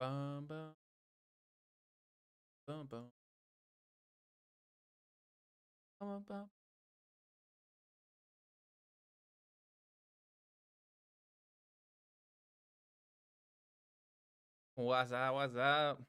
Bum, bum, bum, bum, bum, bum. What's up? What's up?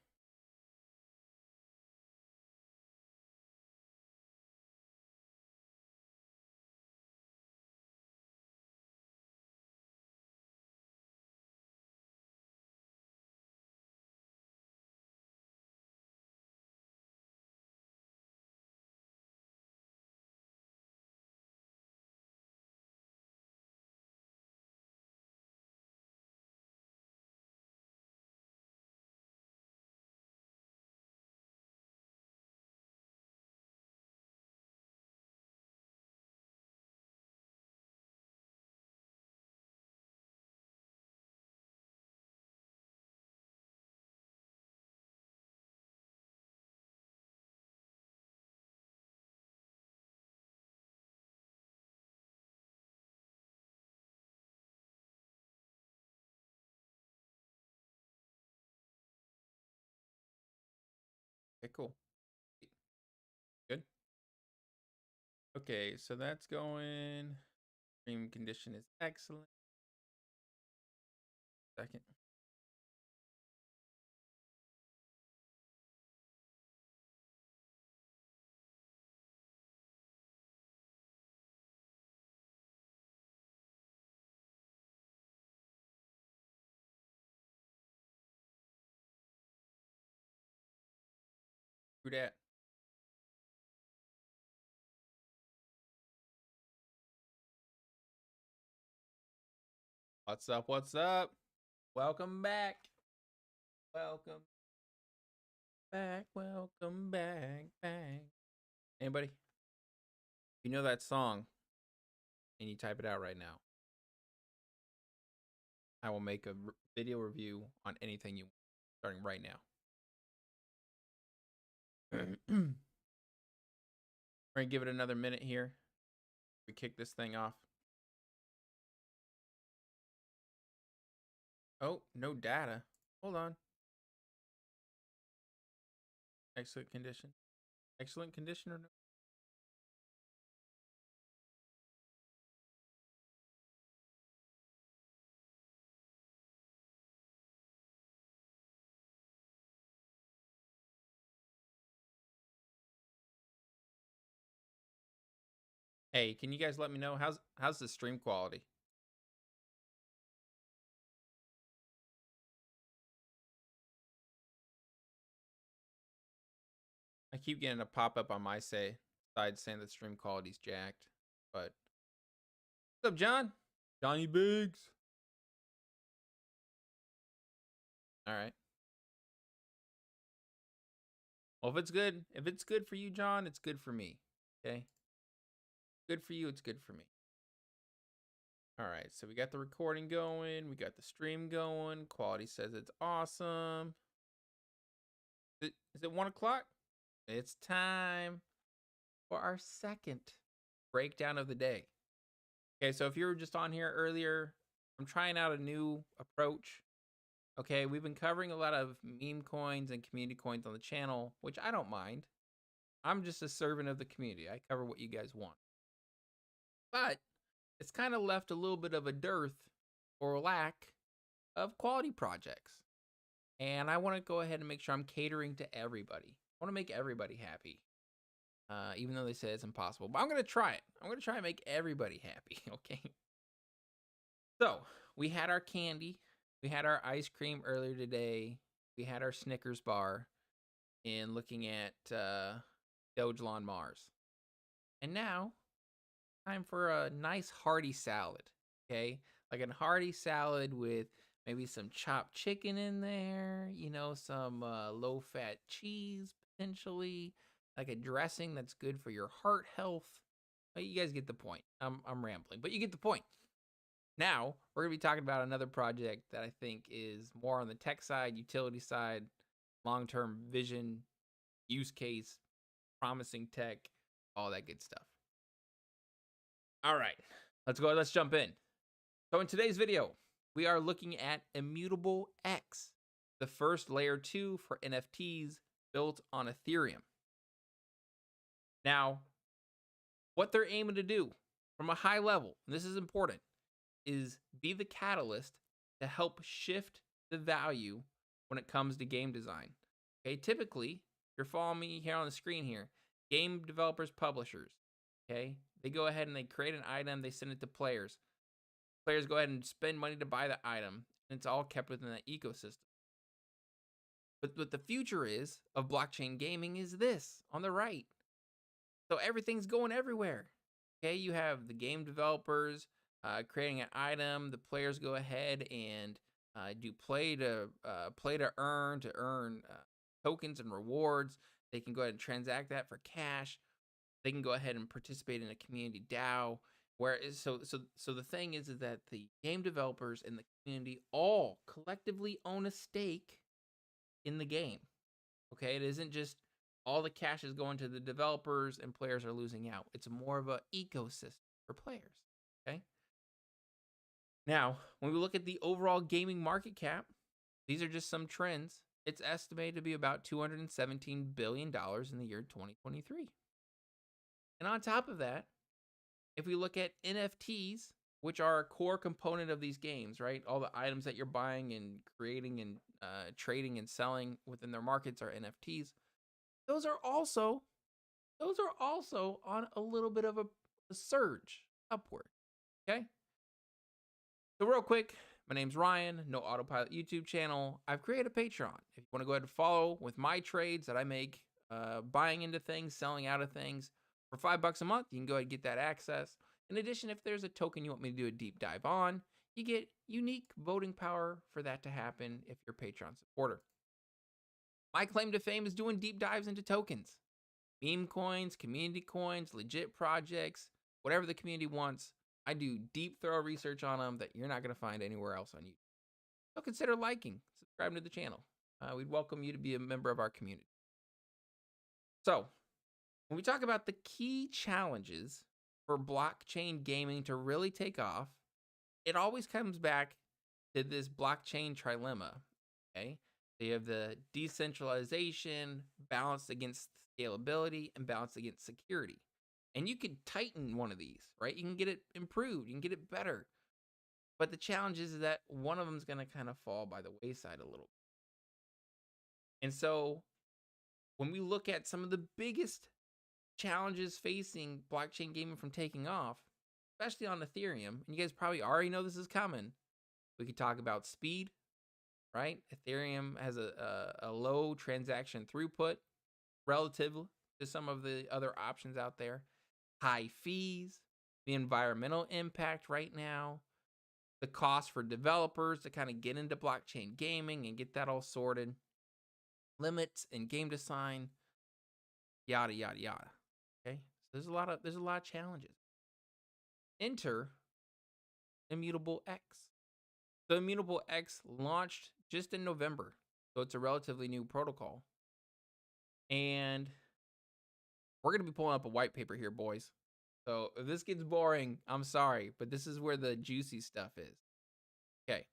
Okay, cool. Good. Okay, so that's going. Stream condition is excellent. Second. Do that. What's up? What's up? Welcome back. Welcome back. Welcome back. Bang. Anybody? You know that song and you type it out right now. I will make a video review on anything you want, starting right now. We're gonna give it another minute here. We kick this thing off. Oh, no data. Hold on. Excellent condition. Excellent condition or no? Hey, can you guys let me know how's the stream quality? I keep getting a pop-up on my side saying the stream quality's jacked. But what's up, John? Johnny Biggs. All right. Well, if it's good for you, John, it's good for me. Okay. Good for you, it's good for me. All right, so we got the recording going, we got the stream going. Quality says it's awesome. Is it 1 o'clock? It's time for our second breakdown of the day. Okay, so if you were just on here earlier, I'm trying out a new approach. Okay, we've been covering a lot of meme coins and community coins on the channel, which I don't mind. I'm just a servant of the community. I cover what you guys want. But it's kind of left a little bit of a dearth or lack of quality projects. And I want to go ahead and make sure I'm catering to everybody. I want to make everybody happy. Even though they say it's impossible. But I'm going to try it. I'm going to try and make everybody happy, okay? So, we had our candy. We had our ice cream earlier today. We had our Snickers bar. And looking at Dogelon Mars. And now, time for a nice hearty salad, okay? Like a hearty salad with maybe some chopped chicken in there, you know, some low-fat cheese potentially, like a dressing that's good for your heart health. But you guys get the point. I'm rambling, but you get the point. Now, we're going to be talking about another project that I think is more on the tech side, utility side, long-term vision, use case, promising tech, all that good stuff. All right, let's go. Let's jump in. So in today's video, we are looking at Immutable X. the first layer 2 for NFTs built on Ethereum. Now, what they're aiming to do from a high level, and this is important, is be the catalyst to help shift the value when it comes to game design. Okay, typically, if you're following me here on the screen here, game developers, publishers, okay, they go ahead and they create an item, they send it to players. Players go ahead and spend money to buy the item, and it's all kept within that ecosystem. But what the future is of blockchain gaming is this on the right. So everything's going everywhere. Okay, you have the game developers creating an item. The players go ahead and do play to earn tokens and rewards. They can go ahead and transact that for cash. They can go ahead and participate in a community DAO. So the thing is that the game developers and the community all collectively own a stake in the game. Okay, it isn't just all the cash is going to the developers and players are losing out. It's more of an ecosystem for players. Okay. Now, when we look at the overall gaming market cap, these are just some trends. It's estimated to be about $217 billion in the year 2023. And on top of that, if we look at NFTs, which are a core component of these games, right? All the items that you're buying and creating and trading and selling within their markets are NFTs. Those are also on a little bit of a surge upward. Okay. So real quick, my name's Ryan, No Autopilot YouTube channel. I've created a Patreon. If you want to go ahead and follow with my trades that I make, buying into things, selling out of things for $5 a month, you can go ahead and get that access. In addition, if there's a token you want me to do a deep dive on, you get unique voting power for that to happen if you're a Patreon supporter. My claim to fame is doing deep dives into tokens, meme coins, community coins, legit projects, whatever the community wants. I do deep, thorough research on them that you're not going to find anywhere else on YouTube. So consider liking, subscribing to the channel. We'd welcome you to be a member of our community. So, when we talk about the key challenges for blockchain gaming to really take off, it always comes back to this blockchain trilemma. Okay, so you have the decentralization balanced against scalability and balanced against security. And you could tighten one of these, right? You can get it improved, you can get it better. But the challenge is that one of them is going to kind of fall by the wayside a little. And so when we look at some of the biggest challenges facing blockchain gaming from taking off, especially on Ethereum, and you guys probably already know this is coming, we could talk about speed, right? Ethereum has a low transaction throughput relative to some of the other options out there. High fees, the environmental impact right now, the cost for developers to kind of get into blockchain gaming and get that all sorted, limits and game design, yada yada yada. Okay, so there's a lot of challenges. Enter Immutable X. So Immutable X launched just in November, so it's a relatively new protocol, and we're gonna be pulling up a white paper here, boys. So if this gets boring, I'm sorry, but this is where the juicy stuff is. Okay,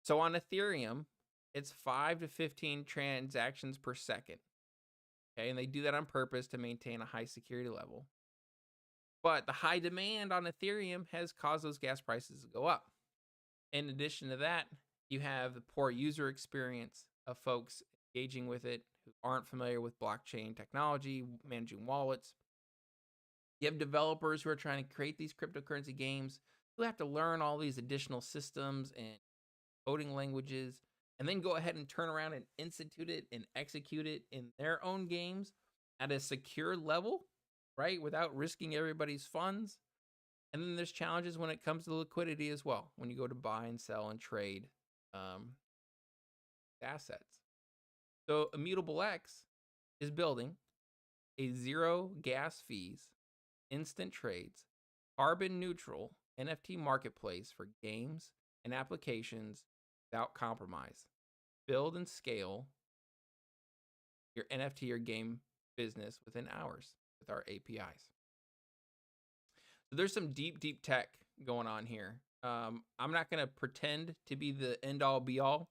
so on Ethereum, it's 5 to 15 transactions per second. Okay, and they do that on purpose to maintain a high security level. But the high demand on Ethereum has caused those gas prices to go up. In addition to that, you have the poor user experience of folks engaging with it who aren't familiar with blockchain technology, managing wallets. You have developers who are trying to create these cryptocurrency games who have to learn all these additional systems and coding languages, and then go ahead and turn around and institute it and execute it in their own games at a secure level, right? Without risking everybody's funds. And then there's challenges when it comes to liquidity as well, when you go to buy and sell and trade assets. So Immutable X is building a zero gas fees, instant trades, carbon neutral NFT marketplace for games and applications without compromise. Build and scale your NFT or game business within hours with our APIs. So there's some deep tech going on here. I'm not going to pretend to be the end all be all.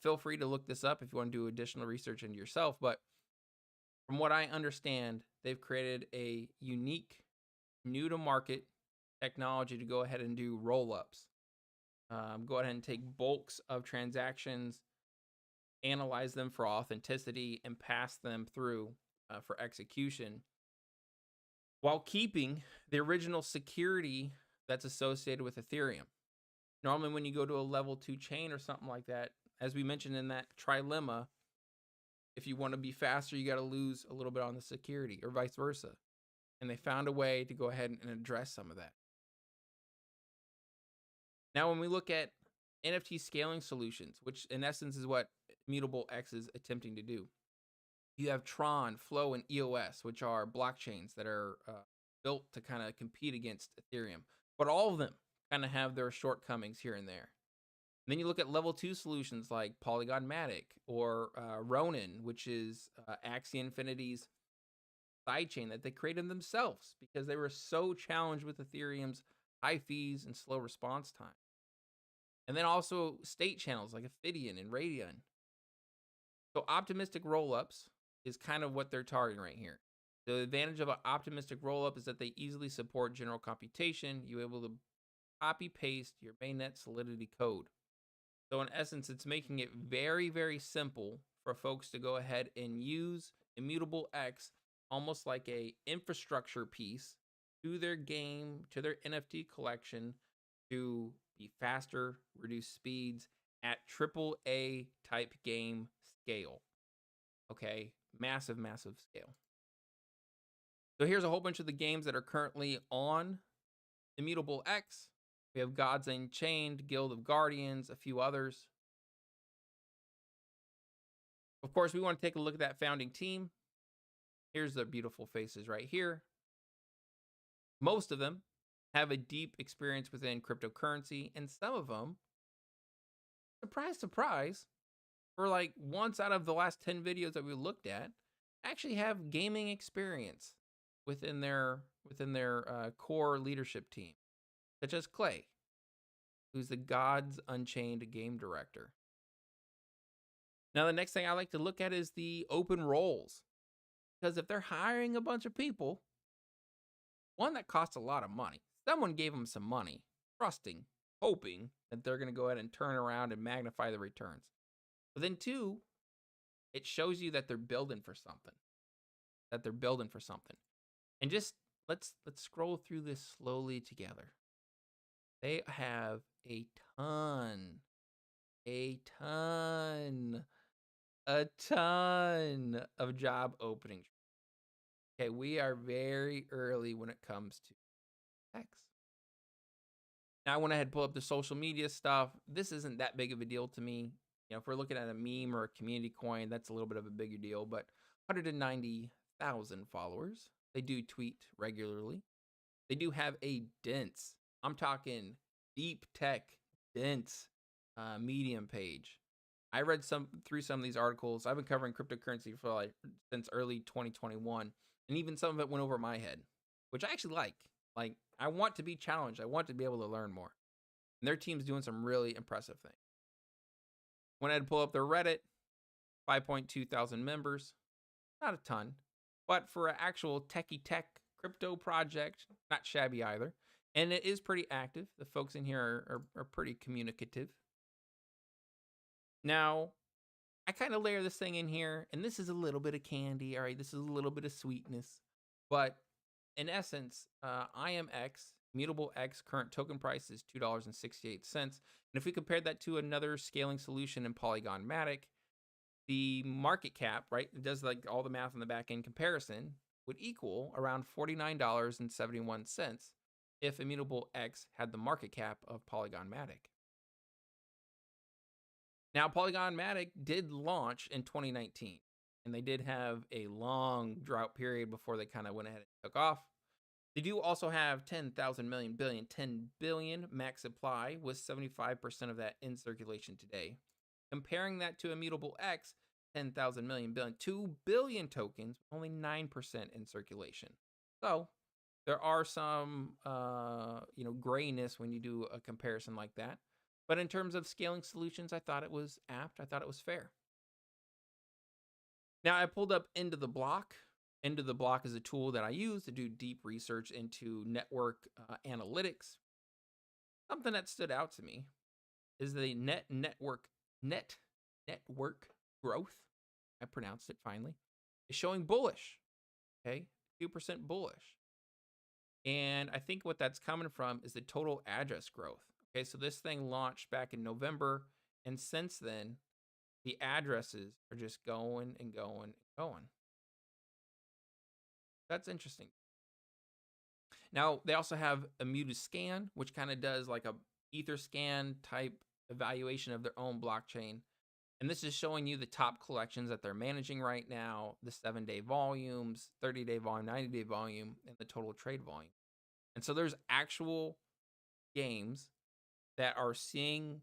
Feel free to look this up if you want to do additional research into yourself. But from what I understand, they've created a unique, new to market technology to go ahead and do roll-ups. Go ahead and take bulks of transactions, analyze them for authenticity, and pass them through for execution, while keeping the original security that's associated with Ethereum. Normally, when you go to a level 2 chain or something like that, as we mentioned in that trilemma, if you want to be faster, you got to lose a little bit on the security, or vice versa. And they found a way to go ahead and address some of that. Now, when we look at NFT scaling solutions, which in essence is what Immutable X is attempting to do, you have Tron, Flow, and EOS, which are blockchains that are built to kind of compete against Ethereum. But all of them kind of have their shortcomings here and there. And then you look at level 2 solutions like Polygon Matic or Ronin, which is Axie Infinity's sidechain that they created themselves because they were so challenged with Ethereum's high fees and slow response time. And then also state channels like Ophidian and Radian. So optimistic rollups is kind of what they're targeting right here. The advantage of an optimistic rollup is that they easily support general computation. You're able to copy paste your mainnet Solidity code. So in essence, it's making it very, very simple for folks to go ahead and use Immutable X almost like a infrastructure piece to their game, to their NFT collection, to be faster, reduce speeds at AAA type game scale. Okay, massive, massive scale. So here's a whole bunch of the games that are currently on Immutable X. We have Gods Unchained, Guild of Guardians, a few others. Of course, we want to take a look at that founding team. Here's their beautiful faces right here. Most of them have a deep experience within cryptocurrency, and some of them, surprise, surprise, for like once out of the last 10 videos that we looked at, actually have gaming experience within their core leadership team, such as Clay, who's the Gods Unchained game director. Now, the next thing I like to look at is the open roles, because if they're hiring a bunch of people, one, that costs a lot of money. Someone gave them some money, trusting, hoping that they're going to go ahead and turn around and magnify the returns. But then two, it shows you that they're building for something. And just let's scroll through this slowly together. They have a ton of job openings. Okay, we are very early when it comes to X. Now I went ahead and pull up the social media stuff. This isn't that big of a deal to me. You know, if we're looking at a meme or a community coin, that's a little bit of a bigger deal, but 190,000 followers. They do tweet regularly. They do have a dense, I'm talking deep tech, dense Medium page. I read through some of these articles. I've been covering cryptocurrency for since early 2021, and even some of it went over my head, which I actually like. Like, I want to be challenged. I want to be able to learn more. And their team's doing some really impressive things. Went ahead and pull up their Reddit, 5.2 thousand members. Not a ton, but for an actual techie tech crypto project, not shabby either. And it is pretty active. The folks in here are pretty communicative. Now, I kind of layer this thing in here, and this is a little bit of candy, all right? This is a little bit of sweetness. But in essence, IMX, Immutable X, current token price is $2.68. And if we compare that to another scaling solution in Polygon Matic, the market cap, right, it does like all the math on the back end comparison, would equal around $49.71 if Immutable X had the market cap of Polygon Matic. Now, Polygon Matic did launch in 2019, and they did have a long drought period before they kind of went ahead and took off. They do also have 10,000 million billion, 10 billion max supply, with 75% of that in circulation today. Comparing that to Immutable X, 10,000 million billion, 2 billion tokens, only 9% in circulation. So there are some, grayness when you do a comparison like that. But in terms of scaling solutions, I thought it was apt. I thought it was fair. Now I pulled up Into the Block. Into the Block is a tool that I use to do deep research into network analytics. Something that stood out to me is the network growth. I pronounced it finally. Is showing bullish. Okay, 2% bullish. And I think what that's coming from is the total address growth. Okay, so this thing launched back in November, and since then, the addresses are just going and going and going. That's interesting. Now, they also have Immutable Scan, which kind of does like a Etherscan type evaluation of their own blockchain. And this is showing you the top collections that they're managing right now, the 7-day volumes, 30-day volume, 90-day volume, and the total trade volume. And so there's actual games that are seeing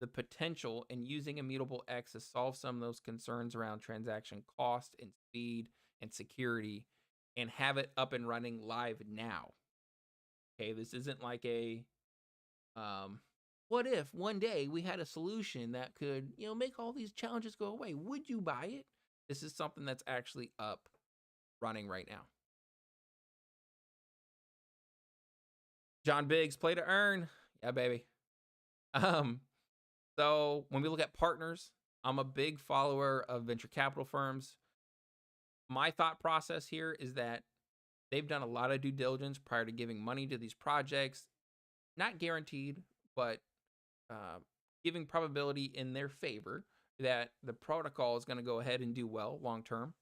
the potential in using Immutable X to solve some of those concerns around transaction cost and speed and security and have it up and running live now. Okay, this isn't like a what if one day we had a solution that could, make all these challenges go away? Would you buy it? This is something that's actually up running right now. John Biggs, play to earn. Yeah, baby. So when we look at partners, I'm a big follower of venture capital firms. My thought process here is that they've done a lot of due diligence prior to giving money to these projects. Not guaranteed, but giving probability in their favor that the protocol is going to go ahead and do well long term.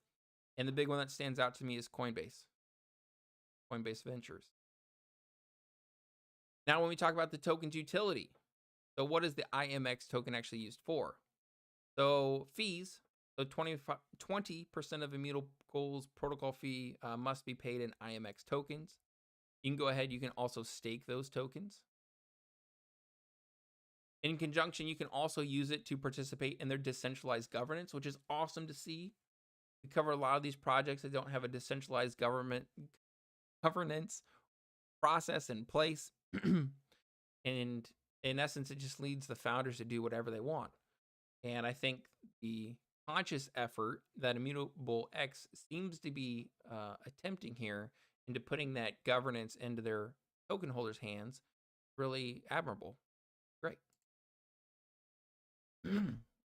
And the big one that stands out to me is Coinbase Ventures. Now, when we talk about the token's utility, so what is the IMX token actually used for? So fees, so 20% of Immutable's protocol fee must be paid in IMX tokens. You can go ahead, you can also stake those tokens. In conjunction, you can also use it to participate in their decentralized governance, which is awesome to see. We cover a lot of these projects that don't have a decentralized governance process in place. And in essence, it just leads the founders to do whatever they want. And I think the conscious effort that Immutable X seems to be attempting here into putting that governance into their token holders' hands, really admirable. Great.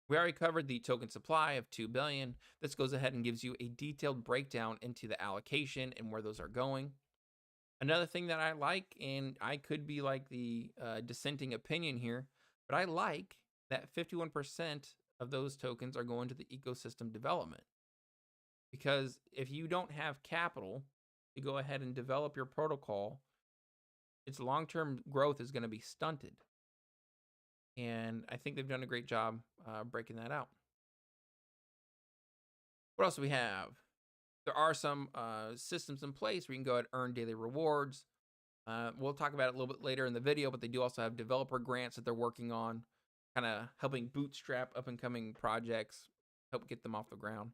We already covered the token supply of 2 billion. This goes ahead and gives you a detailed breakdown into the allocation and where those are going. Another thing that I like, and I could be like the dissenting opinion here, but I like that 51% of those tokens are going to the ecosystem development. Because if you don't have capital to go ahead and develop your protocol, its long-term growth is going to be stunted. And I think they've done a great job breaking that out. What else do we have? There are some systems in place where you can go ahead and earn daily rewards. We'll talk about it a little bit later in the video, but they do also have developer grants that they're working on, kind of helping bootstrap up-and-coming projects, help get them off the ground.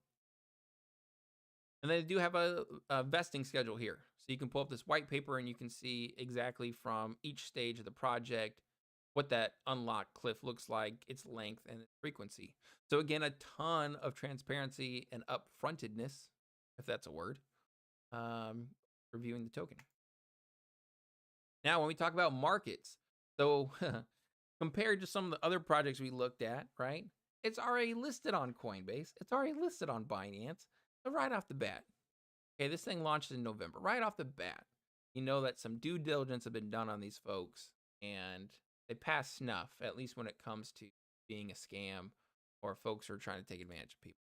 And they do have a vesting schedule here. So you can pull up this white paper and you can see exactly from each stage of the project what that unlock cliff looks like, its length, and its frequency. So again, a ton of transparency and upfrontedness, if that's a word, reviewing the token. Now, when we talk about markets, so compared to some of the other projects we looked at, right, it's already listed on Coinbase. It's already listed on Binance. So right off the bat, okay, this thing launched in November. Right off the bat, you know that some due diligence have been done on these folks, and they pass snuff, at least when it comes to being a scam or folks who are trying to take advantage of people.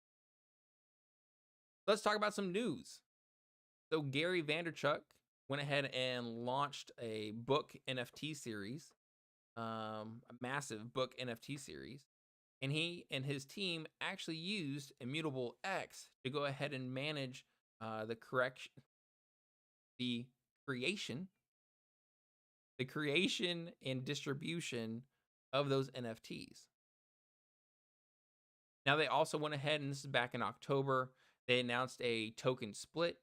Let's talk about some news. So Gary Vaynerchuk went ahead and launched a book NFT series, a massive book NFT series. And he and his team actually used Immutable X to go ahead and manage the creation and distribution of those NFTs. Now they also went ahead, and this is back in October, they announced a token split.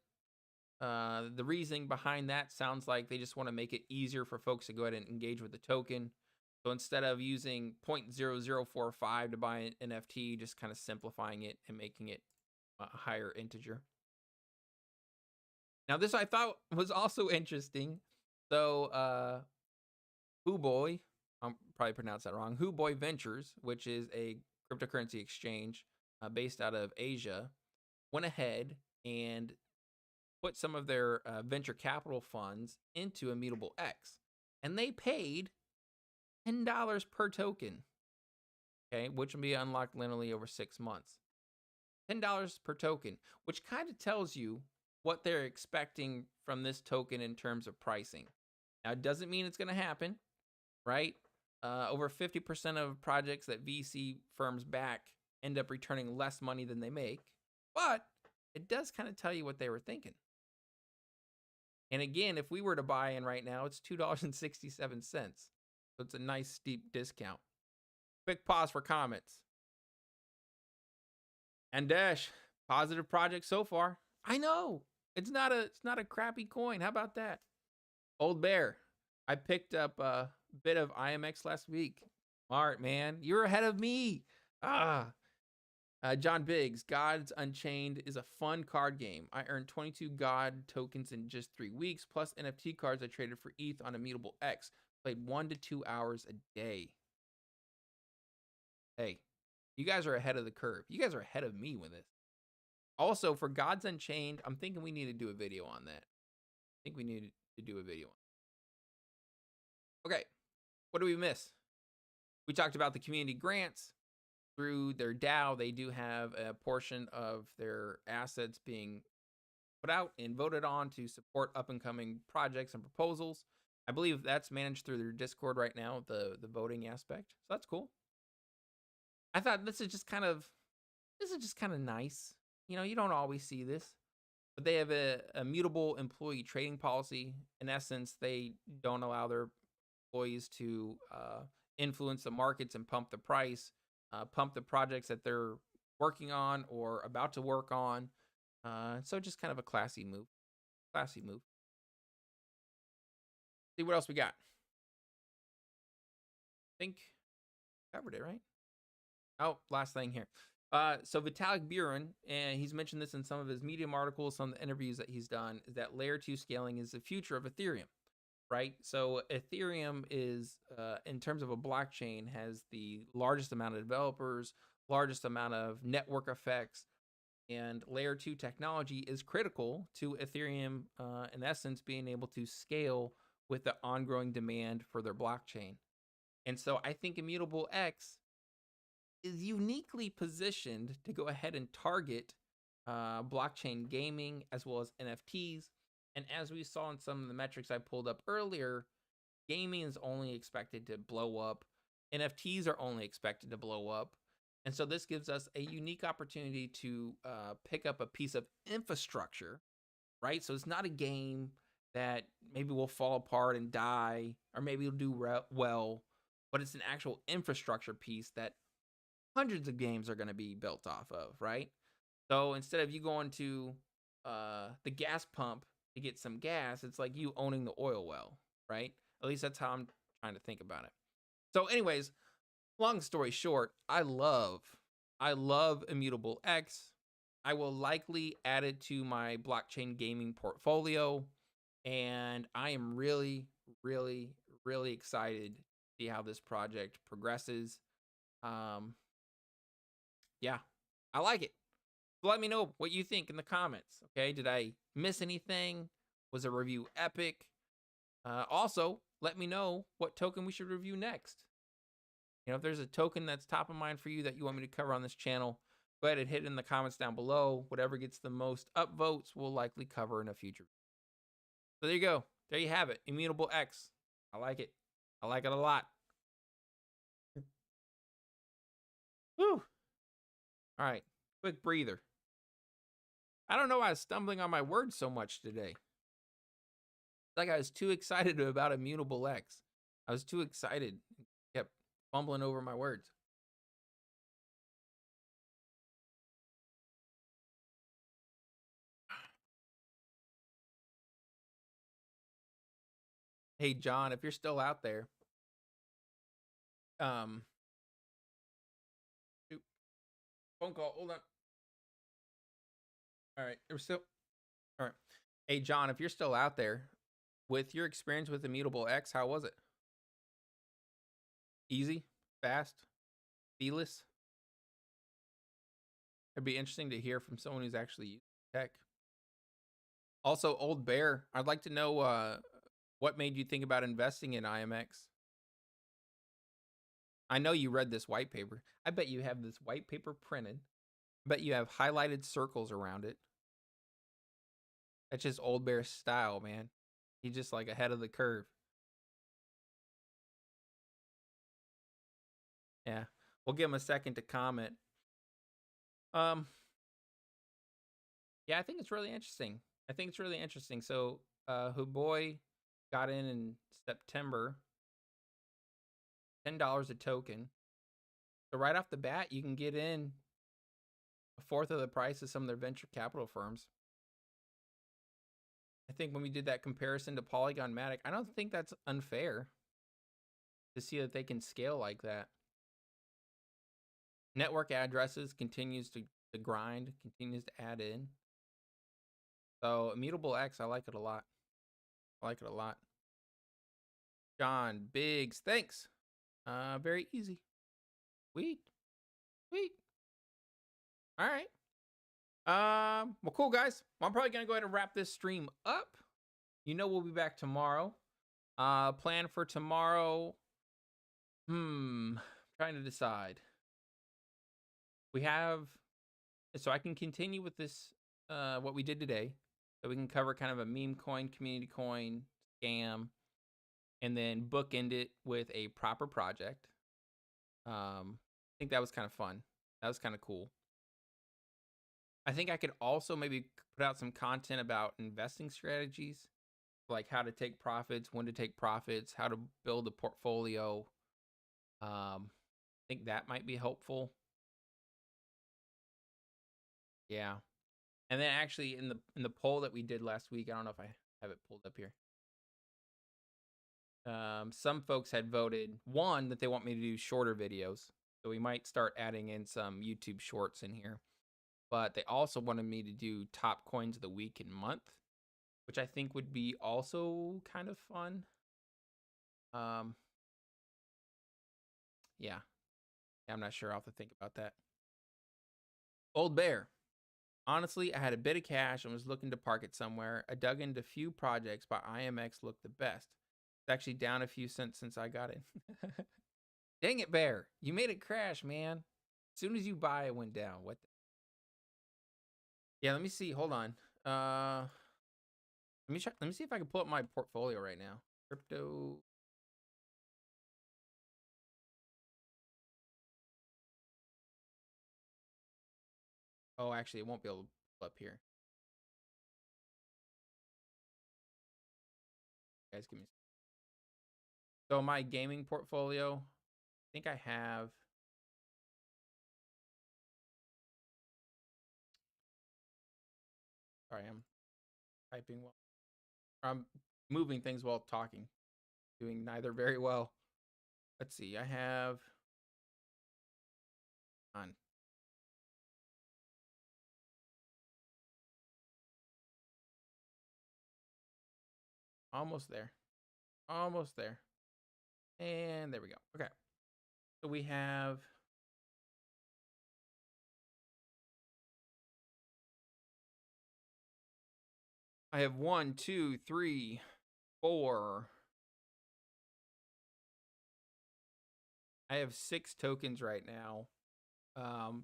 The reasoning behind that sounds like they just want to make it easier for folks to go ahead and engage with the token. So instead of using 0.0045 to buy an NFT, just kind of simplifying it and making it a higher integer. Now this I thought was also interesting. So KuCoin, I'm probably pronounced that wrong. KuCoin Ventures, which is a cryptocurrency exchange based out of Asia, went ahead and put some of their venture capital funds into Immutable X, and they paid $10 per token, okay, which will be unlocked linearly over 6 months. $10 per token, which kind of tells you what they're expecting from this token in terms of pricing. Now, it doesn't mean it's going to happen, right? Over 50% of projects that VC firms back end up returning less money than they make, but it does kind of tell you what they were thinking. And again, if we were to buy in right now, it's $2.67. So it's a nice steep discount. Quick pause for comments. And Dash, positive project so far. I know. It's not a crappy coin. How about that? Old Bear. I picked up a bit of IMX last week. Smart, man. You're ahead of me. John Biggs, Gods Unchained is a fun card game. I earned 22 God tokens in just 3 weeks, plus NFT cards I traded for ETH on Immutable X. Played 1 to 2 hours a day. Hey, you guys are ahead of the curve. You guys are ahead of me with this. Also, for Gods Unchained, I'm thinking we need to do a video on that. I think we need to do a video on that. Okay, what do we miss? We talked about the community grants. Through their DAO, they do have a portion of their assets being put out and voted on to support up-and-coming projects and proposals. I believe that's managed through their Discord right now, the voting aspect. So that's cool. I thought this is just kind of nice. You know, you don't always see this, but they have a mutable employee trading policy. In essence, they don't allow their employees to influence the markets and pump the price, pump the projects that they're working on or about to work on. So just kind of a classy move. Classy move. See what else we got. I think covered it, right? Oh, last thing here. So Vitalik Buterin, and he's mentioned this in some of his Medium articles, some of the interviews that he's done, is that layer 2 scaling is the future of Ethereum, right? So Ethereum is, in terms of a blockchain, has the largest amount of developers, largest amount of network effects, and layer 2 technology is critical to Ethereum, in essence, being able to scale with the ongoing demand for their blockchain. And so I think Immutable X is uniquely positioned to go ahead and target blockchain gaming as well as NFTs. And as we saw in some of the metrics I pulled up earlier, gaming is only expected to blow up. NFTs are only expected to blow up. And so this gives us a unique opportunity to pick up a piece of infrastructure, right? So it's not a game that maybe will fall apart and die, or maybe it'll do well, but it's an actual infrastructure piece that hundreds of games are going to be built off of, right? So instead of you going to the gas pump to get some gas, it's like you owning the oil well, right? At least that's how I'm trying to think about it. So anyways, long story short, I love Immutable X. I will likely add it to my blockchain gaming portfolio, and I am really, really, really excited to see how this project progresses. Yeah, I like it. So let me know what you think in the comments. Okay, did I miss anything? Was the review epic? Also, let me know what token we should review next. You know, if there's a token that's top of mind for you that you want me to cover on this channel, go ahead and hit it in the comments down below. Whatever gets the most upvotes, we'll likely cover in a future. So there you go. There you have it. Immutable X. I like it. I like it a lot. Whew. All right. Quick breather. I don't know why I was stumbling on my words so much today. Like I was too excited about Immutable X. I was too excited. Kept fumbling over my words. Hey, John, if you're still out there, Phone call. Hold on. All right. We're still. All right. Hey, John, if you're still out there, with your experience with Immutable X, how was it? Easy? Fast? Feeless? It'd be interesting to hear from someone who's actually used tech. Also, Old Bear, I'd like to know what made you think about investing in IMX? I know you read this white paper. I bet you have this white paper printed. I bet you have highlighted circles around it. That's just Old Bear style, man. He's just like ahead of the curve. Yeah. We'll give him a second to comment. Yeah, I think it's really interesting. So, Huboy got in September. $10 a token. So right off the bat, you can get in a fourth of the price of some of their venture capital firms. I think when we did that comparison to Polygon Matic, I don't think that's unfair to see that they can scale like that. Network addresses continues to grind, continues to add in. So Immutable X, I like it a lot. John Biggs, thanks. Very easy. Sweet. All right. Well, cool, guys. Well, I'm probably gonna go ahead and wrap this stream up. You know, we'll be back tomorrow. Plan for tomorrow. Trying to decide. We have, so I can continue with this, what we did today. So we can cover kind of a meme coin, community coin, scam, and then bookend it with a proper project. I think that was kind of fun. That was kind of cool. I think I could also maybe put out some content about investing strategies, like how to take profits, when to take profits, how to build a portfolio. I think that might be helpful. Yeah. And then actually in the poll that we did last week, I don't know if I have it pulled up here. Some folks had voted, one, that they want me to do shorter videos. So we might start adding in some YouTube shorts in here. But they also wanted me to do top coins of the week and month, which I think would be also kind of fun. Yeah. I'm not sure. I'll have to think about that. Old Bear. Honestly, I had a bit of cash and was looking to park it somewhere. I dug into a few projects, but IMX looked the best. It's actually down a few cents since I got it. Dang it, Bear. You made it crash, man. As soon as you buy, it went down. What the? Yeah, let me see. Hold on. Let me see if I can pull up my portfolio right now. Crypto. Oh, actually, it won't be able to pull up here. Guys, give me. So my gaming portfolio, I think I have. Sorry, I'm typing while I'm moving things while talking. Doing neither very well. Let's see. I have on. Almost there. Almost there. And there we go. Okay. So we have. I have 1, 2, 3, 4. I have 6 tokens right now,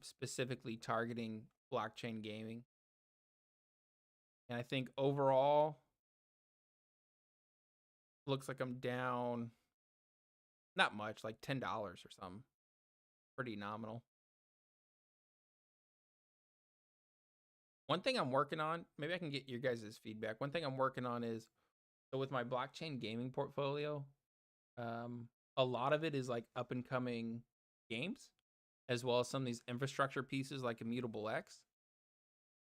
specifically targeting blockchain gaming. And I think overall, looks like I'm down not much, like $10 or something. Pretty nominal. One thing I'm working on, maybe I can get your guys' feedback. One thing I'm working on is, so with my blockchain gaming portfolio, a lot of it is like up and coming games, as well as some of these infrastructure pieces like Immutable X.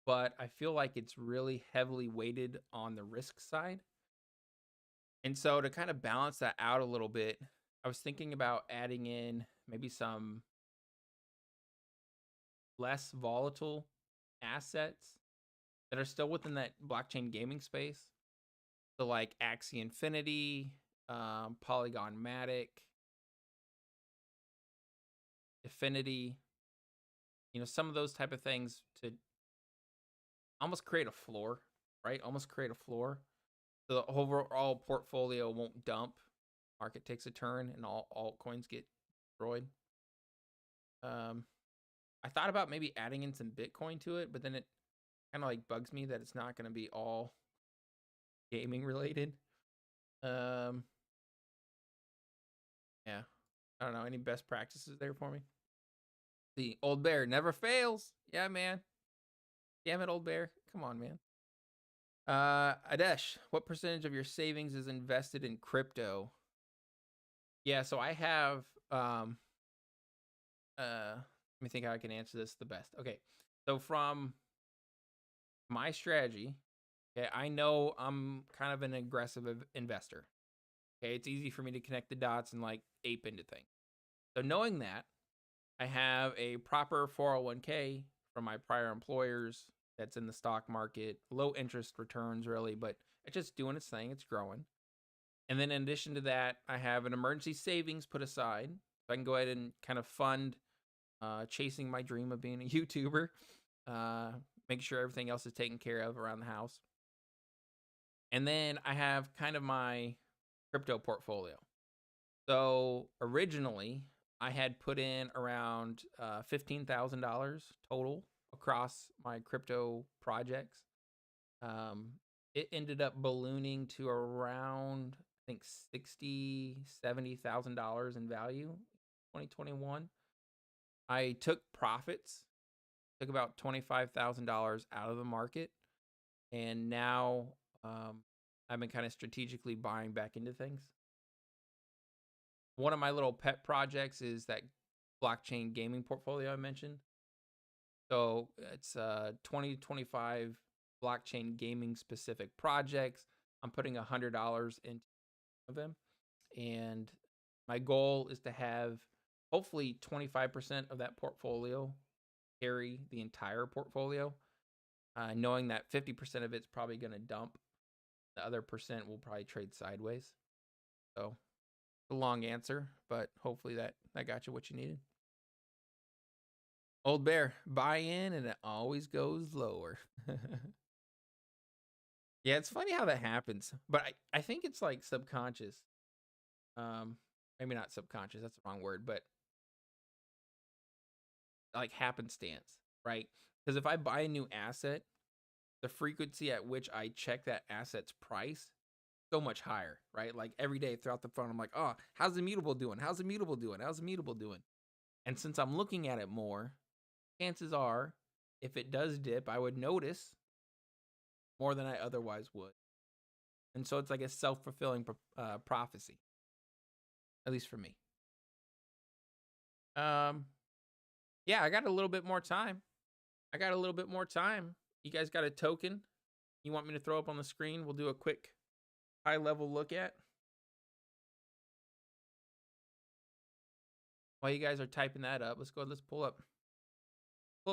But I feel like it's really heavily weighted on the risk side. And so to kind of balance that out a little bit, I was thinking about adding in maybe some less volatile assets that are still within that blockchain gaming space. So like Axie Infinity, Polygon Matic, Affinity, some of those type of things to almost create a floor, right? Almost create a floor. So the overall portfolio won't dump. Market takes a turn and all altcoins get destroyed. I thought about maybe adding in some Bitcoin to it, but then it kind of like bugs me that it's not going to be all gaming related. Yeah. I don't know. Any best practices there for me? The old bear never fails. Yeah, man. Damn it, old bear. Come on, man. Adesh, what percentage of your savings is invested in crypto? Yeah, so I have let me think how I can answer this the best. Okay. So from my strategy, okay, I know I'm kind of an aggressive investor. Okay, it's easy for me to connect the dots and like ape into things. So knowing that, I have a proper 401k from my prior employers that's in the stock market, low interest returns really, but it's just doing its thing, it's growing. And then in addition to that, I have an emergency savings put aside so I can go ahead and kind of fund chasing my dream of being a YouTuber, make sure everything else is taken care of around the house. And then I have kind of my crypto portfolio. So originally, I had put in around $15,000 total across my crypto projects. It ended up ballooning to around, I think, $60,000-$70,000 in value in 2021. I took profits, took about $25,000 out of the market, and now I've been kind of strategically buying back into things. One of my little pet projects is that blockchain gaming portfolio I mentioned. So it's 2025 blockchain gaming specific projects. I'm putting $100 into them, and my goal is to have hopefully 25% of that portfolio carry the entire portfolio, knowing that 50% of it's probably going to dump. The other percent will probably trade sideways. So a long answer, but hopefully that got you what you needed. Old bear, buy in and it always goes lower. Yeah, it's funny how that happens, but I think it's like subconscious. Maybe not subconscious, that's the wrong word, but like happenstance, right? Because if I buy a new asset, the frequency at which I check that asset's price so much higher, right? Like every day throughout the phone, I'm like, oh, how's Immutable doing? How's Immutable doing? How's Immutable doing? And since I'm looking at it more, chances are, if it does dip, I would notice more than I otherwise would. And so it's like a self-fulfilling prophecy, at least for me. Yeah, I got a little bit more time. You guys got a token you want me to throw up on the screen? We'll do a quick high-level look at. While you guys are typing that up, let's pull up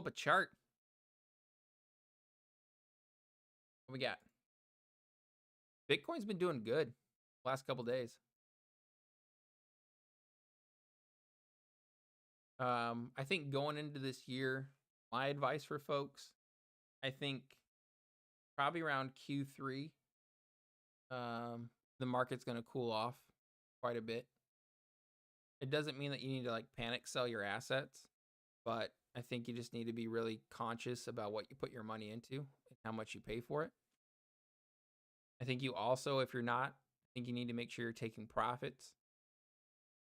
a chart. What we got? Bitcoin's been doing good last couple days. I think going into this year, my advice for folks, I think probably around Q3, the market's going to cool off quite a bit. It doesn't mean that you need to like panic sell your assets, but I think you just need to be really conscious about what you put your money into and how much you pay for it. I think you also, if you're not, I think you need to make sure you're taking profits.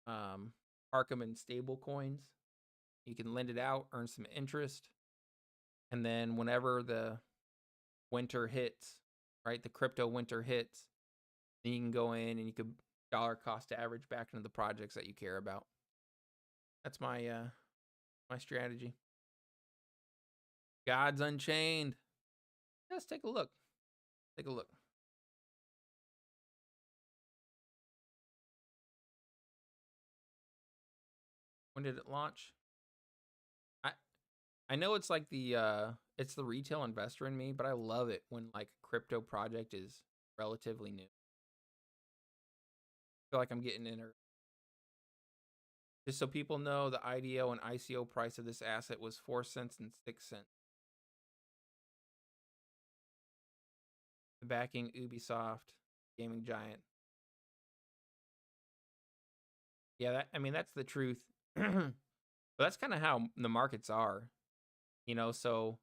Park them in stable coins. You can lend it out, earn some interest. And then whenever the winter hits, right, the crypto winter hits, then you can go in and you could dollar cost average back into the projects that you care about. That's my my strategy. God's Unchained. Let's take a look. Take a look. When did it launch? I know it's like it's the retail investor in me, but I love it when like a crypto project is relatively new. I feel like I'm getting in her. Just so people know, the IDO and ICO price of this asset was 4 cents and 6 cents. The backing Ubisoft, gaming giant. Yeah, that's the truth. But that's kind of how the markets are, so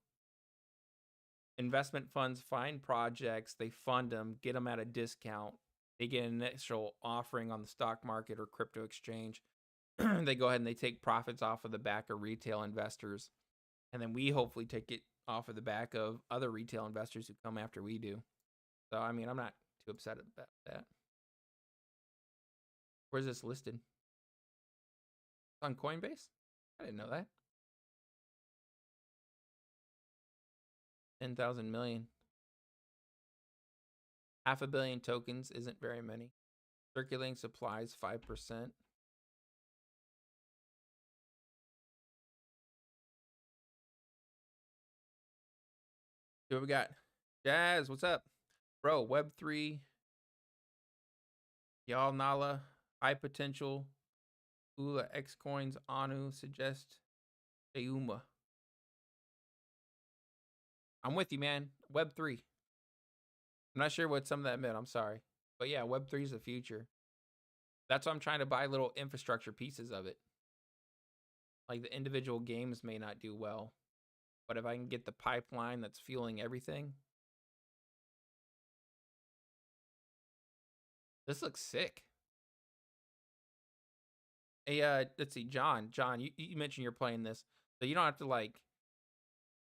investment funds find projects, they fund them, get them at a discount. They get an initial offering on the stock market or crypto exchange. They go ahead and they take profits off of the back of retail investors. And then we hopefully take it off of the back of other retail investors who come after we do. So, I'm not too upset about that. Where's this listed? It's on Coinbase? I didn't know that. 10,000 million. 500 million tokens isn't very many. Circulating supplies 5%. See what we got. Jazz, what's up? Bro, Web3. Y'all Nala. High potential. Ula X coins. Anu suggest. Euma. I'm with you, man. Web3. I'm not sure what some of that meant. I'm sorry. But yeah, Web3 is the future. That's why I'm trying to buy little infrastructure pieces of it. Like the individual games may not do well, but if I can get the pipeline that's fueling everything. This looks sick. Hey, let's see, John, you mentioned you're playing this, so you don't have to like,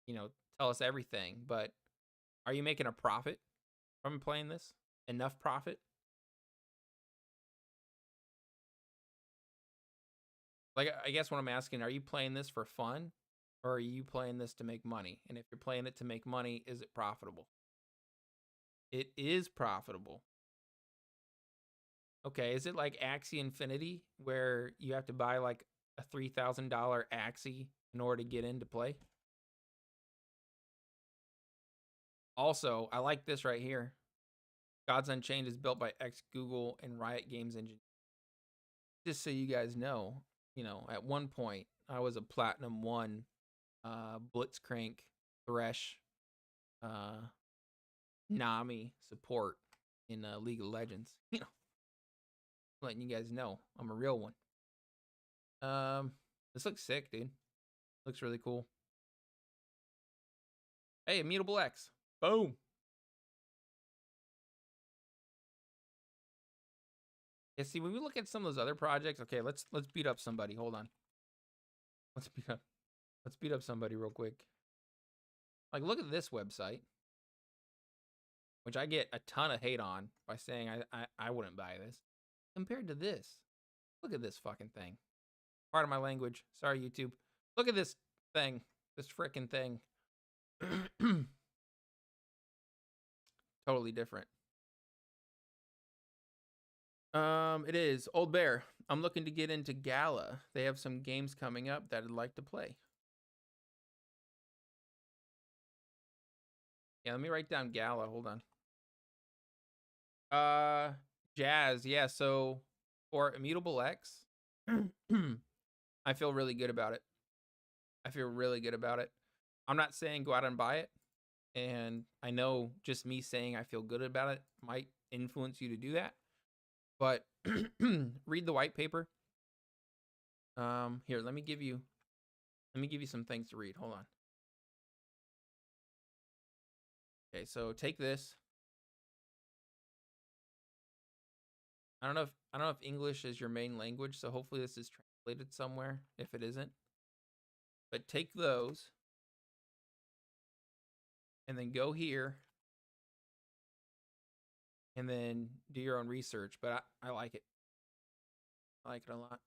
tell us everything, but are you making a profit from playing this? Enough profit? Like, I guess what I'm asking, are you playing this for fun or are you playing this to make money? And if you're playing it to make money, is it profitable? It is profitable. Okay, is it like Axie Infinity where you have to buy like a $3,000 Axie in order to get into play? Also, I like this right here. Gods Unchained is built by ex-Google and Riot Games engine. Just so you guys know, at one point I was a Platinum 1 Blitzcrank Thresh Nami support in League of Legends. Letting you guys know I'm a real one. This looks sick, dude. Looks really cool. Hey, Immutable X. Boom. Yeah, see, when we look at some of those other projects, okay, let's beat up somebody. Hold on. Let's beat up somebody real quick. Like, look at this website, which I get a ton of hate on by saying I wouldn't buy this. Compared to this, look at this fucking thing. Part of my language. Sorry, YouTube. Look at this thing. This frickin' thing. Totally different. It is Old Bear. I'm looking to get into Gala. They have some games coming up that I'd like to play. Yeah, let me write down Gala. Hold on. Jazz. Yeah, so for Immutable X, I feel really good about it. I'm not saying go out and buy it. And I know just me saying I feel good about it might influence you to do that. But read the white paper. Here, let me give you some things to read. Hold on. Okay, so take this. I don't know if English is your main language, so hopefully this is translated somewhere if it isn't. But take those and then go here and then do your own research. But I like it. I like it a lot.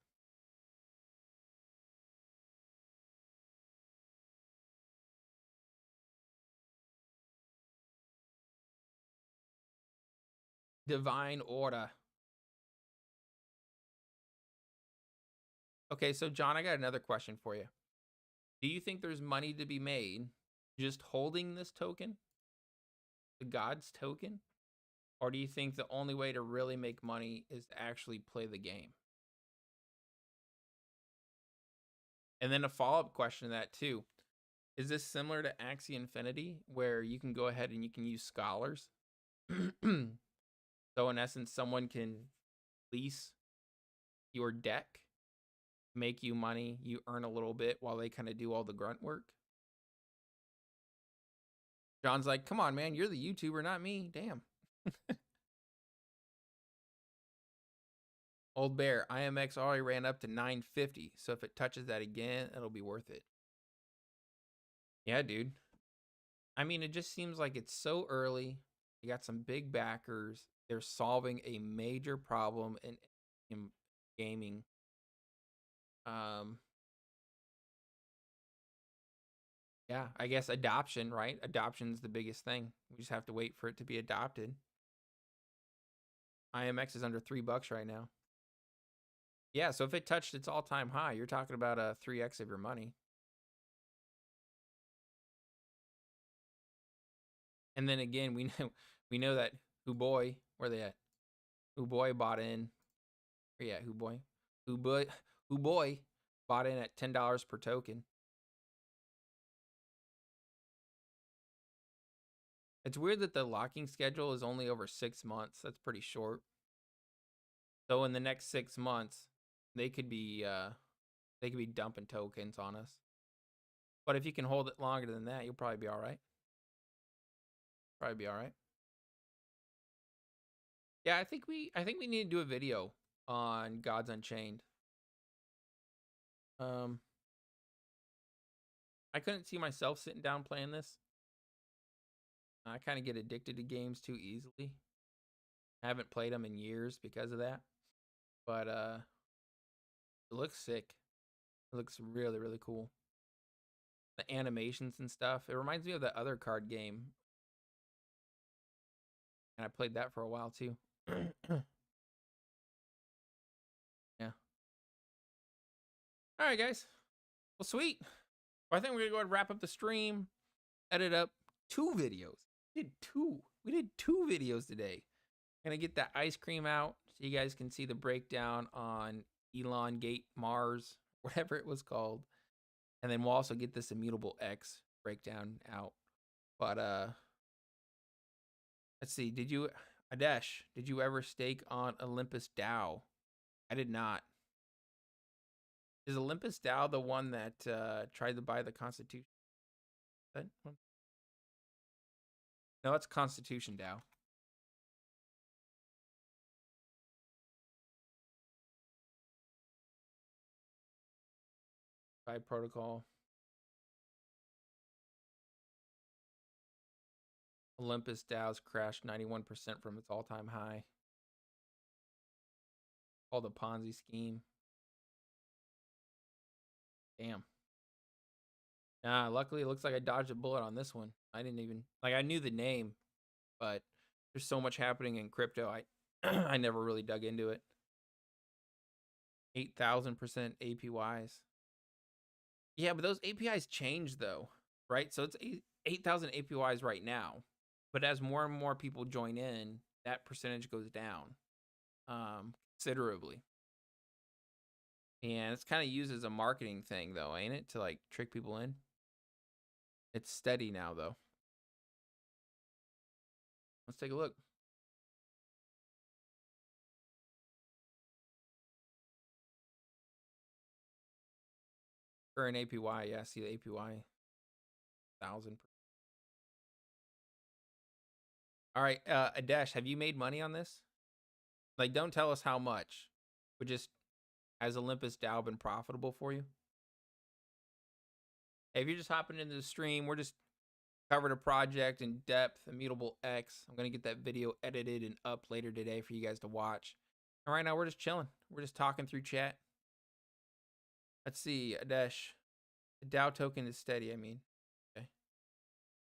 Divine Order. Okay, so John, I got another question for you. Do you think there's money to be made just holding this token, the God's token? Or do you think the only way to really make money is to actually play the game? And then a follow-up question to that too. Is this similar to Axie Infinity, where you can go ahead and you can use scholars? So in essence, someone can lease your deck, make you money, you earn a little bit while they kind of do all the grunt work. John's like, come on, man, you're the YouTuber, not me. Damn. Old Bear, IMX already ran up to 950. So if it touches that again, it'll be worth it. Yeah, dude. I mean, it just seems like it's so early. You got some big backers. They're solving a major problem in gaming. Yeah, I guess adoption, right? Adoption's the biggest thing. We just have to wait for it to be adopted. IMX is under $3 right now. Yeah, so if it touched its all-time high, you're talking about a 3x of your money. And then again, we know that KuCoin, where they at? KuCoin bought in. Yeah, KuCoin bought in at $10 per token. It's weird that the locking schedule is only over 6 months. That's pretty short. So in the next 6 months, they could be dumping tokens on us. But if you can hold it longer than that, you'll probably be all right. Yeah, I think we need to do a video on Gods Unchained. I couldn't see myself sitting down playing this. I kind of get addicted to games too easily. I haven't played them in years because of that. But it looks sick. It looks really, really cool. The animations and stuff. It reminds me of that other card game. And I played that for a while too. Yeah. All right, guys. Well, sweet. Well, I think we're going to go ahead and wrap up the stream. Edit up 2 videos. We did two videos today. Gonna get that ice cream out so you guys can see the breakdown on Elongate Mars, whatever it was called. And then we'll also get this Immutable X breakdown out. But let's see. Adesh, did you ever stake on Olympus DAO? I did not. Is Olympus DAO the one that tried to buy the Constitution? That one? No, it's Constitution DAO. By protocol. Olympus DAO's crashed 91% from its all-time high. Called a Ponzi scheme. Damn. Nah, luckily it looks like I dodged a bullet on this one. I didn't even, like, I knew the name, but there's so much happening in crypto. I never really dug into it. 8,000% APYs. Yeah, but those APIs change though, right? So it's 8,000 APYs right now, but as more and more people join in, that percentage goes down considerably. And it's kind of used as a marketing thing though, ain't it? To like trick people in. It's steady now though. Let's take a look. Current APY, yeah, see the APY. 1,000. All right, Adesh, have you made money on this? Like, don't tell us how much, but just, has Olympus DAO been profitable for you? Hey, if you're just hopping into the stream, we're just covered a project in depth, Immutable X. I'm going to get that video edited and up later today for you guys to watch. And right now, we're just chilling. We're just talking through chat. Let's see, Adesh. The DAO token is steady, I mean. Okay.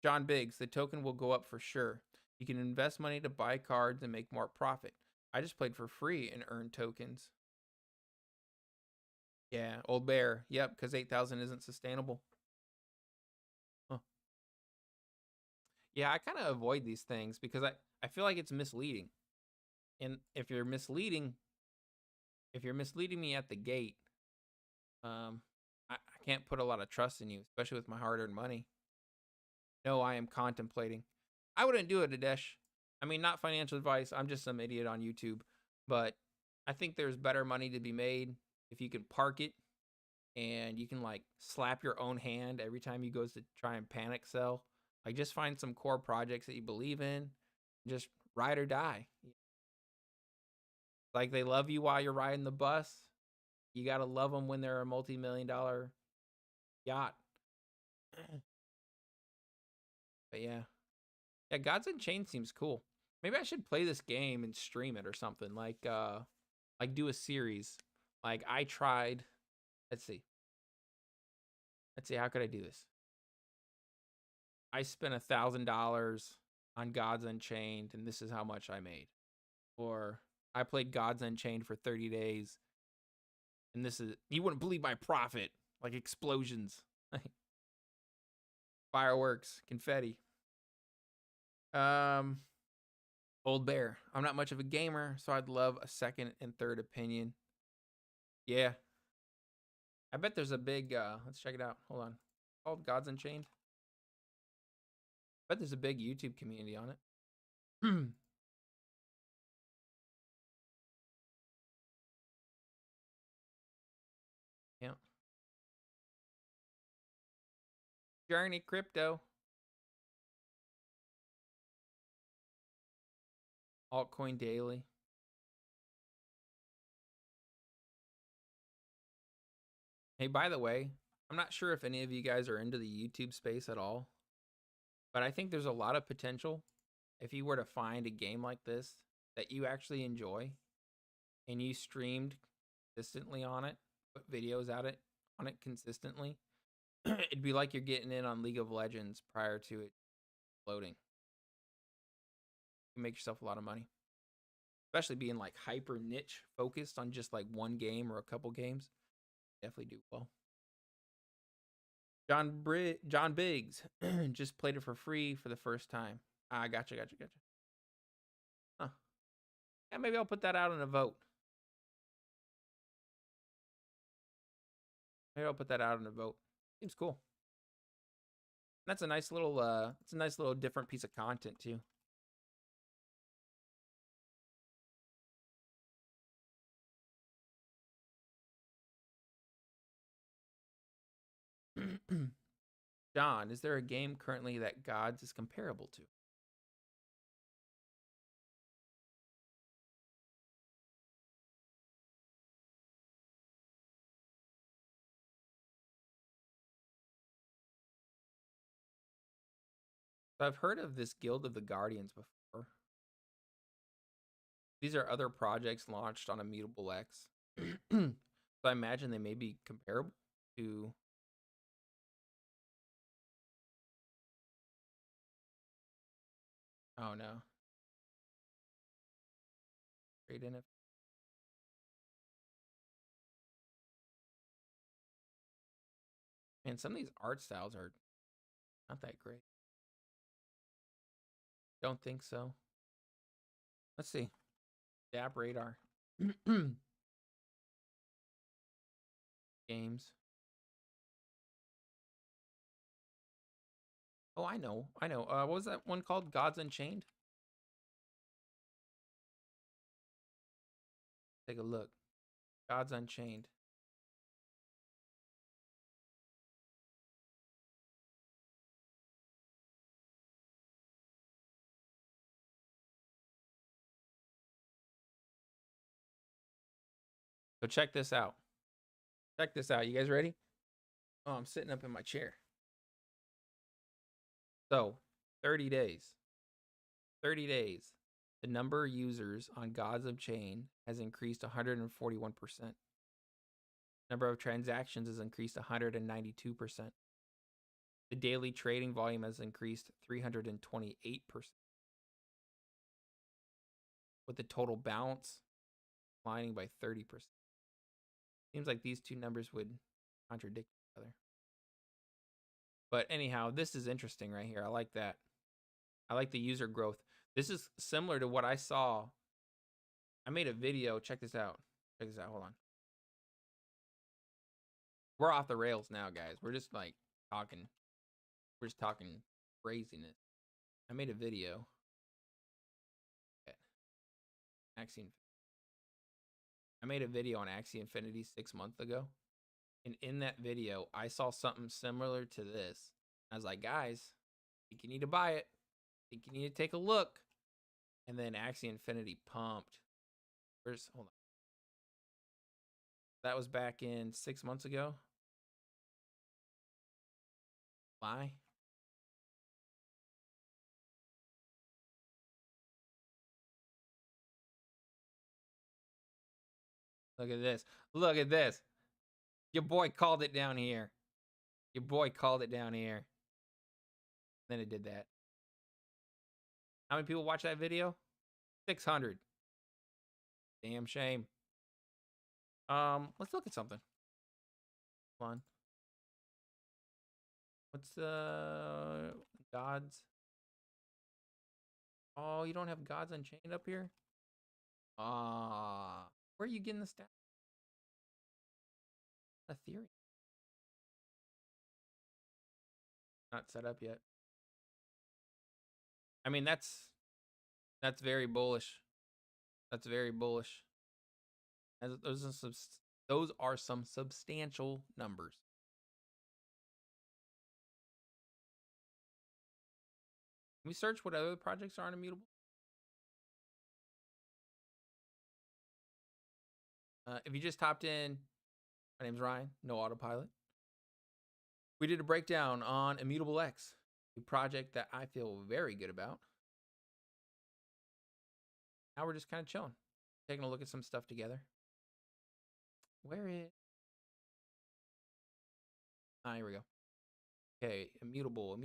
John Biggs, the token will go up for sure. You can invest money to buy cards and make more profit. I just played for free and earned tokens. Yeah, old bear. Yep, because 8,000 isn't sustainable. Huh. Yeah, I kind of avoid these things because I feel like it's misleading. And if you're misleading me at the gate, I can't put a lot of trust in you, especially with my hard-earned money. No, I am contemplating. I wouldn't do it, Adesh. I mean, not financial advice. I'm just some idiot on YouTube. But I think there's better money to be made if you can park it and you can like slap your own hand every time you goes to try and panic sell. Like just find some core projects that you believe in. Just ride or die. Like they love you while you're riding the bus. You got to love them when they're a multi-million-dollar yacht. But yeah. Yeah, Gods Unchained seems cool. Maybe I should play this game and stream it or something. Like do a series. Like I tried. Let's see. How could I do this? I spent $1,000 on Gods Unchained, and this is how much I made. Or I played Gods Unchained for 30 days, and this is, you wouldn't believe my profit. Like explosions, fireworks, confetti. Old bear. I'm not much of a gamer, so I'd love a second and third opinion. Yeah. I bet there's a big, let's check it out. Hold on. Called Gods Unchained. I bet there's a big YouTube community on it. Yeah. Journey Crypto. Altcoin Daily. Hey, by the way, I'm not sure if any of you guys are into the YouTube space at all, but I think there's a lot of potential if you were to find a game like this that you actually enjoy and you streamed consistently on it, put videos at it on it consistently. It'd be like you're getting in on League of Legends prior to it loading. You make yourself a lot of money, especially being like hyper niche focused on just like one game or a couple games. Definitely do well. John Biggs just played it for free for the first time. Ah, gotcha. Huh. Yeah, maybe I'll put that out in a vote. Seems cool. That's a nice little it's a nice little different piece of content too. John, is there a game currently that Gods is comparable to? So I've heard of this Guild of the Guardians before. These are other projects launched on Immutable X. So I imagine they may be comparable to. Oh no. Trade in it. Man, some of these art styles are not that great. Don't think so. Let's see. Dap radar. Games. Oh, I know. What was that one called? Gods Unchained? Take a look. Gods Unchained. So check this out. Check this out. You guys ready? Oh, I'm sitting up in my chair. So, 30 days. 30 days. The number of users on Gods of Chain has increased 141%. Number of transactions has increased 192%. The daily trading volume has increased 328%. With the total balance declining by 30%. Seems like these two numbers would contradict each other. But anyhow, this is interesting right here. I like that. I like the user growth. This is similar to what I saw. I made a video. Check this out. Check this out. Hold on. We're off the rails now, guys. We're just like talking. We're just talking craziness. I made a video. I made a video on Axie Infinity 6 months ago. And in that video, I saw something similar to this. I was like, guys, I think you need to buy it. I think you need to take a look. And then Axie Infinity pumped. Hold on. That was back in 6 months ago. Why? Look at this. Look at this. Your boy called it down here. Your boy called it down here. Then it did that. How many people watched that video? 600. Damn shame. Let's look at something. Come on. What's gods? Oh, you don't have gods unchained up here? Where are you getting the stat? Ethereum. Not set up yet. I mean, that's very bullish. That's very bullish. Those are some substantial numbers. Can we search what other projects are on Immutable? If you just hopped in, my name's Ryan, no autopilot. We did a breakdown on Immutable X, a project that I feel very good about. Now we're just kind of chilling, taking a look at some stuff together. Where is... here we go. Okay, Immutable.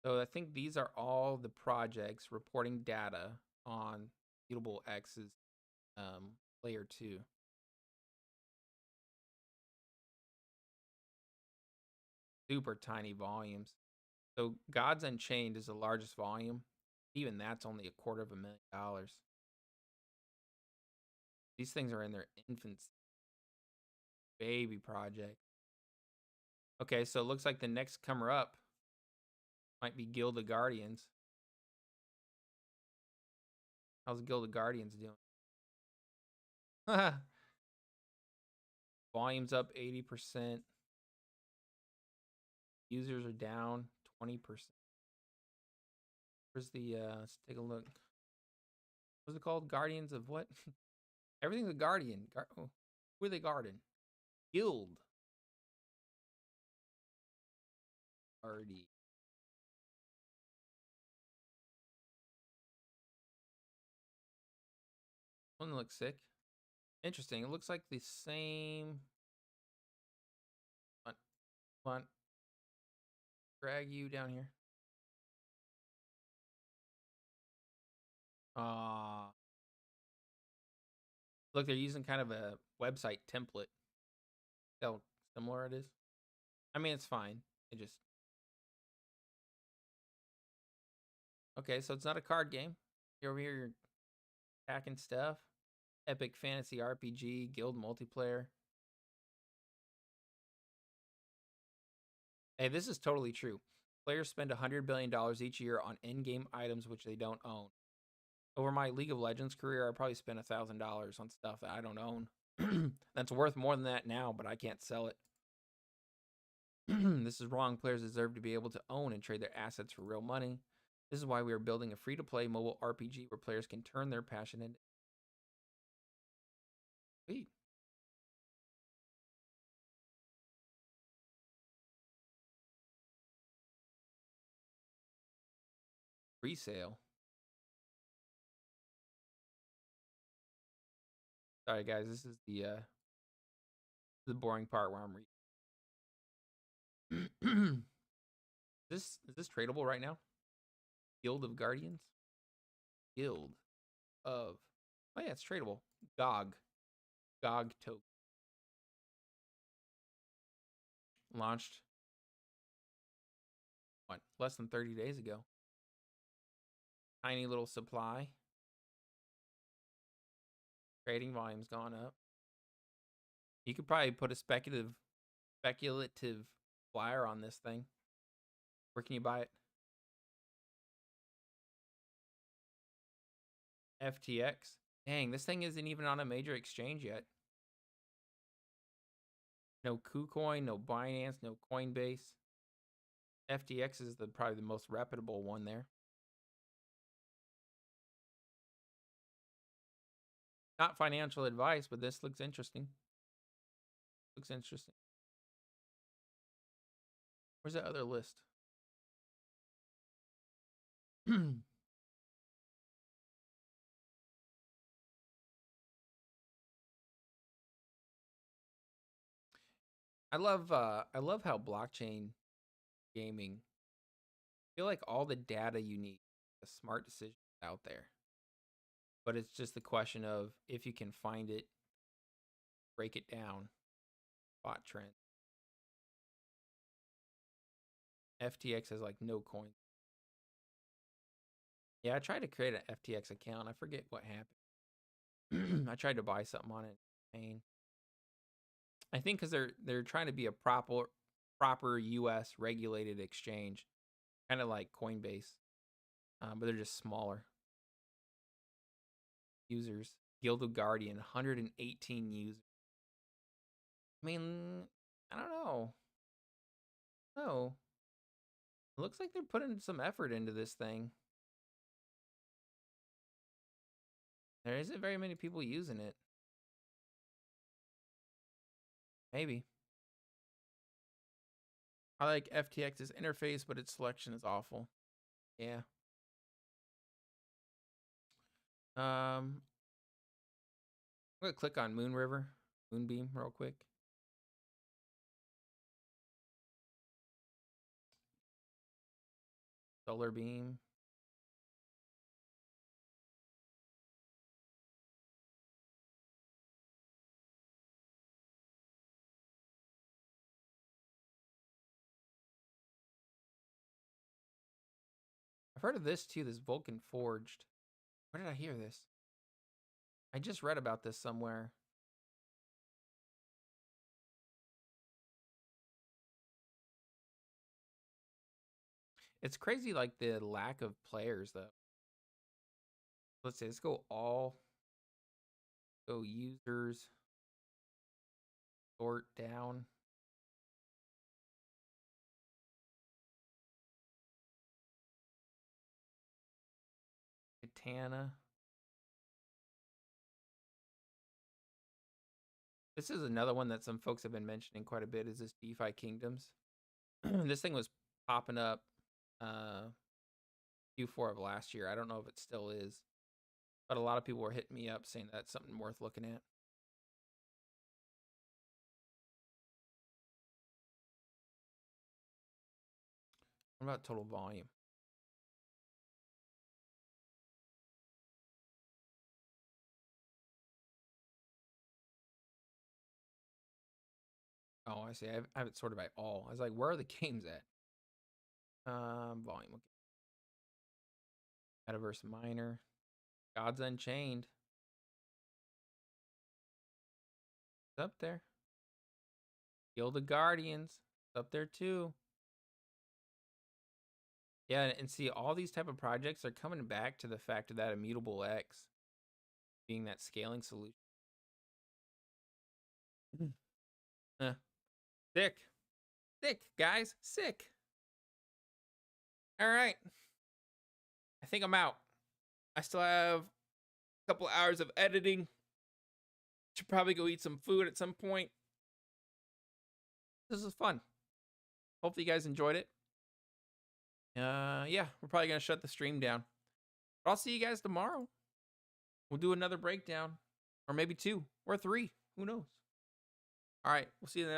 So I think these are all the projects reporting data on Immutable X's layer 2. Super tiny volumes. So Gods Unchained is the largest volume. Even that's only $250,000. These things are in their infancy. Baby project. Okay, so it looks like the next comer up might be Guild of Guardians. How's Guild of Guardians doing? Volume's up 80%. Users are down 20%. Where's the let's take a look. What's it called? Guardians of what? Everything's a guardian. Who are they guarding? Guild. Guardian. One looks sick. Interesting. It looks like the same. Come on. Drag you down here. Look, they're using kind of a website template. How similar it is. I mean, it's fine. It just... Okay, so it's not a card game. You're over here, you're hacking stuff. Epic Fantasy RPG, Guild multiplayer. Hey, this is totally true. Players spend $100 billion each year on in-game items which they don't own. Over my League of Legends career, I probably spent $1,000 on stuff that I don't own. That's worth more than that now, but I can't sell it. This is wrong. Players deserve to be able to own and trade their assets for real money. This is why we are building a free-to-play mobile RPG where players can turn their passion into... Sweet. Pre-sale. Sorry, guys. This is the boring part where I'm reading. Is this tradable right now? Guild of Guardians? Guild of... Oh yeah, it's tradable. GOG token. Launched, what, less than 30 days ago. Tiny little supply. Trading volume's gone up. You could probably put a speculative flyer on this thing. Where can you buy it? FTX. Dang, this thing isn't even on a major exchange yet. No KuCoin, no Binance, no Coinbase. FTX is probably the most reputable one there. Not financial advice, but this looks interesting. Looks interesting. Where's that other list? I love how blockchain gaming, I feel like all the data you need, a smart decision out there. But it's just the question of if you can find it, break it down. Spot trend. FTX has like no coins. Yeah, I tried to create an FTX account. I forget what happened. I tried to buy something on it. Pain. I think because they're trying to be a proper U.S. regulated exchange, kind of like Coinbase, but they're just smaller. Users, Guild of Guardian, 118 users. I mean, I don't know. No, it looks like they're putting some effort into this thing. There isn't very many people using it. Maybe. I like FTX's interface, but its selection is awful. Yeah. I'm gonna click on Moonbeam real quick. Solar Beam. I've heard of this too, this Vulcan Forged. Where did I hear this? I just read about this somewhere. It's crazy, like the lack of players though. Let's see, let's go go users, sort down. Katana. This is another one that some folks have been mentioning quite a bit, is this DeFi Kingdoms. This thing was popping up Q4 of last year. I don't know if it still is, but a lot of people were hitting me up saying that's something worth looking at. What about total volume? Oh, I see. I have it sorted by all. I was like, where are the games at? Volume. Okay. Metaverse Miner. Gods Unchained. It's up there. Guild of Guardians. It's up there too. Yeah, and see, all these type of projects are coming back to the fact of that Immutable X being that scaling solution. Sick. Sick, guys. Sick. All right. I think I'm out. I still have a couple hours of editing. Should probably go eat some food at some point. This was fun. Hopefully you guys enjoyed it. Yeah, we're probably going to shut the stream down. But I'll see you guys tomorrow. We'll do another breakdown. Or maybe 2 or 3. Who knows? All right. We'll see you in the next